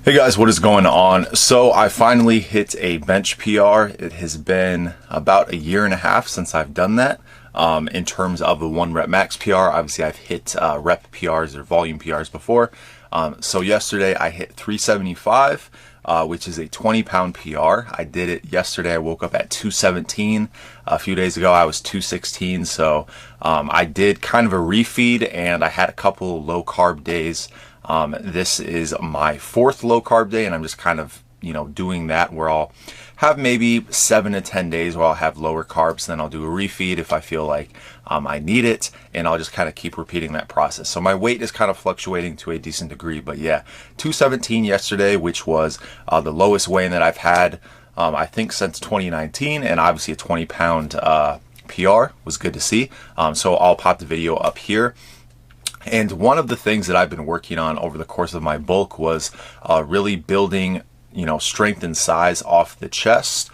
Hey guys, what is going on? So I finally hit a bench PR. It has been about a year and a half since I've done that. In terms of the 1 rep max PR, obviously I've hit rep PRs or volume PRs before. So yesterday I hit 375, which is a 20-pound PR. I did it yesterday. I woke up at 217. A few days ago I was 216. So I did kind of a refeed and I had a couple low carb days. This is my 4th low carb day, and I'm just kind of, doing that where I'll have maybe 7 to 10 days where I'll have lower carbs. Then I'll do a refeed if I feel like I need it, and I'll just kind of keep repeating that process. So my weight is kind of fluctuating to a decent degree, but yeah, 217 yesterday, which was the lowest weigh-in that I've had, I think since 2019, and obviously a 20-pound PR was good to see. So I'll pop the video up here. And one of the things that I've been working on over the course of my bulk was really building, strength and size off the chest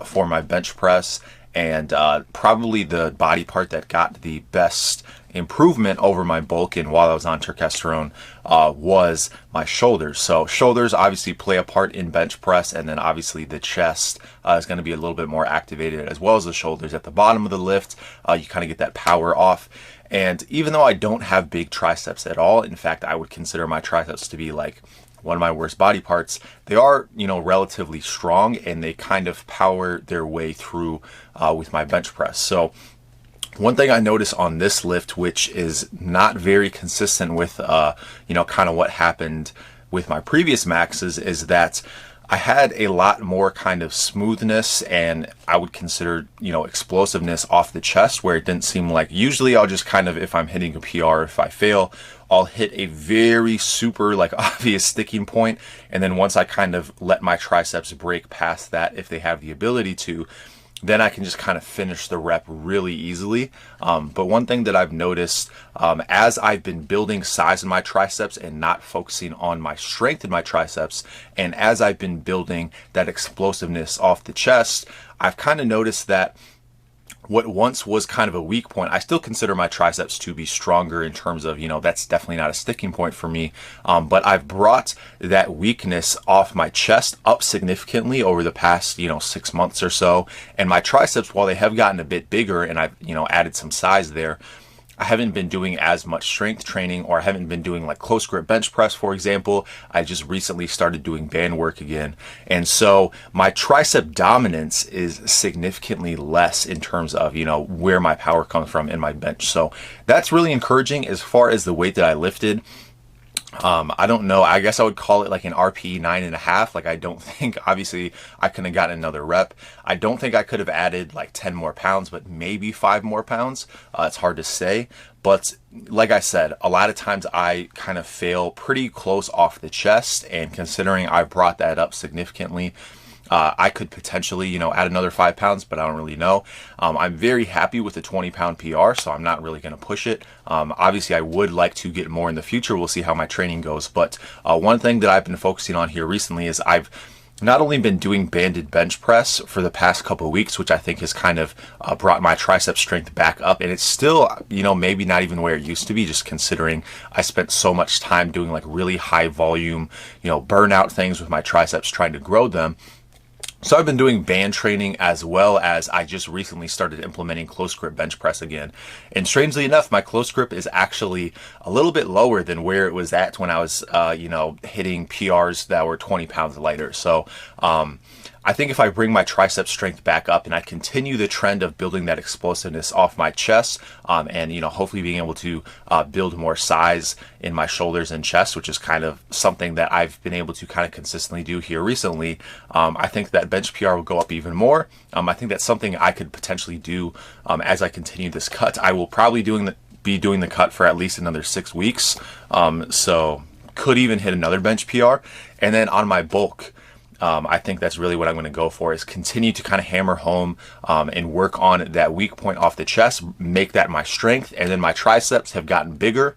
for my bench press. And probably the body part that got the best improvement over my bulk and while I was on Ecdysterone was my shoulders. So shoulders obviously play a part in bench press, and then obviously the chest is going to be a little bit more activated, as well as the shoulders. At the bottom of the lift, you kind of get that power off. And even though I don't have big triceps at all, in fact, I would consider my triceps to be like one of my worst body parts, they are, relatively strong, and they kind of power their way through with my bench press. So one thing I noticed on this lift, which is not very consistent with, kind of what happened with my previous maxes, is that I had a lot more kind of smoothness, and I would consider, explosiveness off the chest, where it didn't seem like, usually I'll just kind of, if I'm hitting a PR, if I fail, I'll hit a very super obvious sticking point. And then once I kind of let my triceps break past that, if they have the ability to, then I can just kind of finish the rep really easily. But one thing that I've noticed as I've been building size in my triceps and not focusing on my strength in my triceps, and as I've been building that explosiveness off the chest, I've kind of noticed that what once was kind of a weak point, I still consider my triceps to be stronger in terms of, that's definitely not a sticking point for me. But I've brought that weakness off my chest up significantly over the past, 6 months or so. And my triceps, while they have gotten a bit bigger and I've, added some size there, I haven't been doing as much strength training, or I haven't been doing close grip bench press, for example. I just recently started doing band work again. And so my tricep dominance is significantly less in terms of, where my power comes from in my bench. So that's really encouraging. As far as the weight that I lifted, I don't know. I guess I would call it like an RPE 9.5. I don't think, obviously, I couldn't have gotten another rep. I don't think I could have added 10 more pounds, but maybe 5 more pounds. It's hard to say. But like I said, a lot of times I kind of fail pretty close off the chest. And considering I brought that up significantly, I could potentially, add another 5 pounds, but I don't really know. I'm very happy with the 20-pound PR, so I'm not really going to push it. Obviously, I would like to get more in the future. We'll see how my training goes. But one thing that I've been focusing on here recently is I've not only been doing banded bench press for the past couple of weeks, which I think has kind of brought my tricep strength back up. And it's still, maybe not even where it used to be, just considering I spent so much time doing really high volume, burnout things with my triceps, trying to grow them. So I've been doing band training, as well as I just recently started implementing close grip bench press again. And strangely enough, my close grip is actually a little bit lower than where it was at when I was, hitting PRs that were 20 pounds lighter. So I think if I bring my tricep strength back up and I continue the trend of building that explosiveness off my chest, and hopefully being able to build more size in my shoulders and chest, which is kind of something that I've been able to kind of consistently do here recently, I think that bench PR will go up even more. I think that's something I could potentially do as I continue this cut. I will probably be doing the cut for at least another 6 weeks, so could even hit another bench PR. And then on my bulk, I think that's really what I'm going to go for, is continue to kind of hammer home and work on that weak point off the chest, make that my strength. And then my triceps have gotten bigger.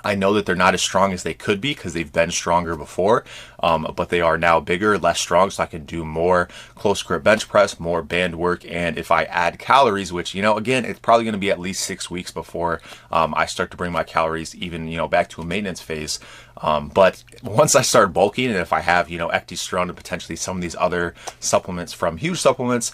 I know that they're not as strong as they could be because they've been stronger before, but they are now bigger, less strong, so I can do more close grip bench press, more band work, and if I add calories, which, again, it's probably going to be at least 6 weeks before I start to bring my calories even, back to a maintenance phase. But once I start bulking, and if I have, Ecdysterone and potentially some of these other supplements from Huge Supplements,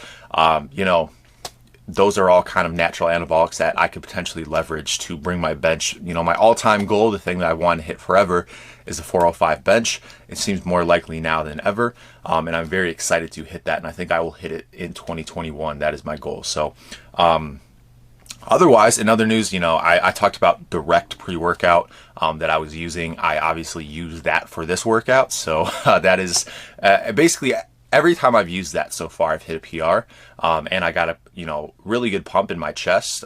those are all kind of natural anabolics that I could potentially leverage to bring my bench. My all-time goal, the thing that I want to hit forever, is a 405 bench. It seems more likely now than ever, and I'm very excited to hit that, and I think I will hit it in 2021. That is my goal. So otherwise, in other news, I talked about direct pre-workout that I was using. I obviously use that for this workout, so that is basically every time I've used that so far, I've hit a PR, and I got a really good pump in my chest,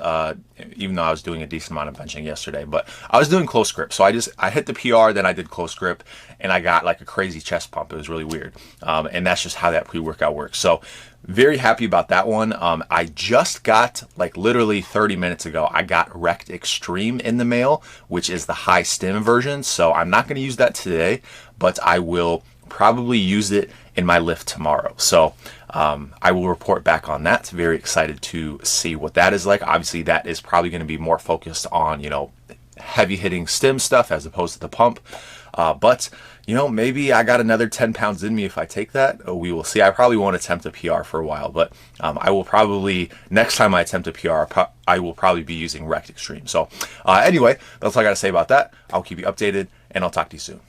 even though I was doing a decent amount of benching yesterday. But I was doing close grip, so I hit the PR, then I did close grip, and I got like a crazy chest pump. It was really weird, and that's just how that pre-workout works. So very happy about that one. I just got, like literally 30 minutes ago, I got Ecdysterone in the mail, which is the high stim version. So I'm not going to use that today, but I will probably use it in my lift tomorrow. So I will report back on that. Very excited to see what that is like. Obviously, that is probably going to be more focused on, heavy hitting stim stuff as opposed to the pump. But maybe I got another 10 pounds in me if I take that. We will see. I probably won't attempt a PR for a while, but I will probably, next time I attempt a PR, I will probably be using Ecdysterone. So anyway, that's all I got to say about that. I'll keep you updated, and I'll talk to you soon.